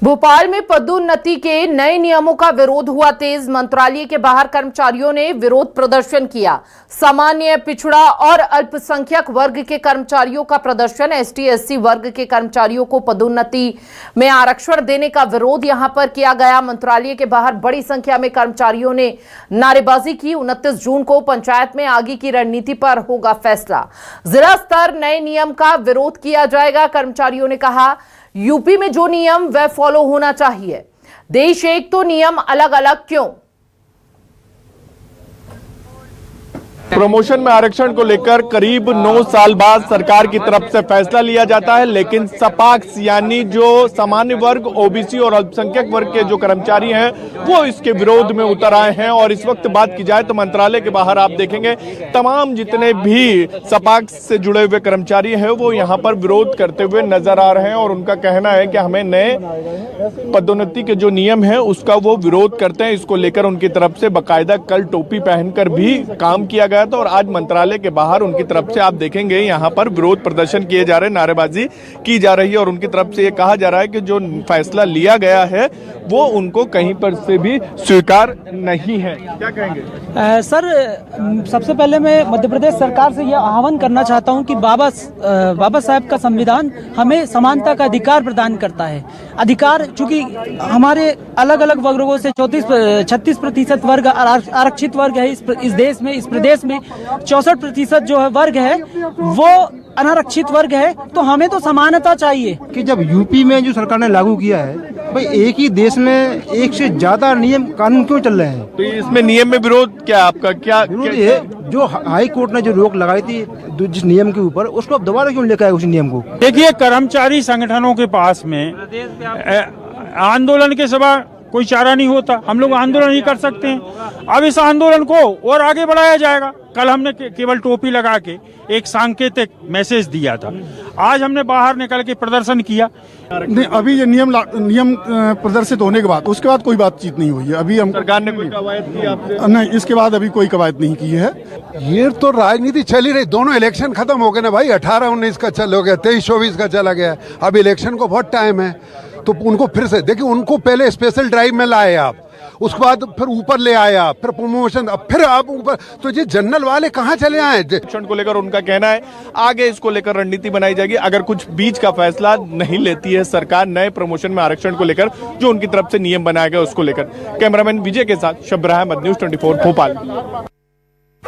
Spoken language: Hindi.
भोपाल में पदोन्नति के नए नियमों का विरोध हुआ तेज। मंत्रालय के बाहर कर्मचारियों ने विरोध प्रदर्शन किया। सामान्य, पिछड़ा और अल्पसंख्यक वर्ग के कर्मचारियों का प्रदर्शन। एसटी एससी वर्ग के कर्मचारियों को पदोन्नति में आरक्षण देने का विरोध यहां पर किया गया। मंत्रालय के बाहर बड़ी संख्या में कर्मचारियों ने नारेबाजी की। 29 जून को पंचायत में आगे की रणनीति पर होगा फैसला। जिला स्तर नए नियम का विरोध किया जाएगा। कर्मचारियों ने कहा, यूपी में जो नियम वह फॉलो होना चाहिए। देश एक तो नियम अलग अलग क्यों? प्रमोशन में आरक्षण को लेकर करीब 9 साल बाद सरकार की तरफ से फैसला लिया जाता है, लेकिन सपाक्स यानी जो सामान्य वर्ग, ओबीसी और अल्पसंख्यक वर्ग के जो कर्मचारी हैं वो इसके विरोध में उतर आए हैं। और इस वक्त बात की जाए तो मंत्रालय के बाहर आप देखेंगे तमाम जितने भी सपाक्स से जुड़े हुए कर्मचारी हैं वो यहाँ पर विरोध करते हुए नजर आ रहे हैं। और उनका कहना है कि हमें नए पदोन्नति के जो नियम है उसका वो विरोध करते हैं। इसको लेकर उनकी तरफ से बाकायदा कल टोपी पहनकर भी काम किया गया था। और आज मंत्रालय के बाहर उनकी तरफ से आप देखेंगे यहाँ पर विरोध प्रदर्शन किए जा रहे हैं, नारेबाजी की जा रही है। और उनकी तरफ से ये कहा जा रहा है कि जो फैसला लिया गया है वो उनको कहीं पर से भी स्वीकार नहीं है। क्या कहेंगे? सर, सबसे पहले मैं मध्य प्रदेश सरकार से यह आह्वान करना चाहता हूं कि बाबा साहब का संविधान हमें समानता का अधिकार प्रदान करता है। अधिकार चूंकि हमारे अलग अलग वर्गों से 36% वर्ग आरक्षित वर्ग है इस देश में। इस प्रदेश में 64% जो है वर्ग है वो अनारक्षित वर्ग है। तो हमें तो समानता चाहिए। कि जब यूपी में जो सरकार ने लागू किया है, भाई एक ही देश में एक से ज्यादा नियम कानून क्यों चल रहे हैं? तो इसमें नियम में विरोध क्या आपका? क्या विरोध है जो हाई कोर्ट ने जो रोक लगाई थी जिस नियम के ऊपर, उसको अब दोबारा क्यों लेकर आए उस नियम को? देखिए, कर्मचारी संगठनों के पास में आंदोलन के सिवा कोई चारा नहीं होता। हम लोग आंदोलन ही कर सकते हैं। अब इस आंदोलन को और आगे बढ़ाया जाएगा। कल हमने केवल टोपी लगा के एक सांकेतिक मैसेज दिया था। आज हमने बाहर निकल के प्रदर्शन किया। नहीं, अभी ये नियम प्रदर्शित होने के बाद उसके बाद कोई बातचीत नहीं हुई है। अभी हम सरकार ने कोई कवायद की आपसे? नहीं, इसके बाद अभी कोई कवायद नहीं की है। ये तो राजनीति चली रही। दोनों इलेक्शन खत्म हो गए ना भाई। 18-19 का चल हो गया, 23-24 का चला गया। अब इलेक्शन को बहुत टाइम है, तो उनको फिर से देखिए, उनको पहले स्पेशल ड्राइव में लाए आप, उसके बाद फिर ऊपर ले आया, फिर प्रमोशन, अब फिर आप ऊपर। तो ये जनरल वाले कहाँ चले आए? आरक्षण को लेकर उनका कहना है आगे इसको लेकर रणनीति बनाई जाएगी अगर कुछ बीच का फैसला नहीं लेती है सरकार नए प्रमोशन में आरक्षण को लेकर जो उनकी तरफ से नियम बनाया गया उसको लेकर। कैमरामैन विजय के साथ शब्र अहमद, न्यूज़ 24 भोपाल।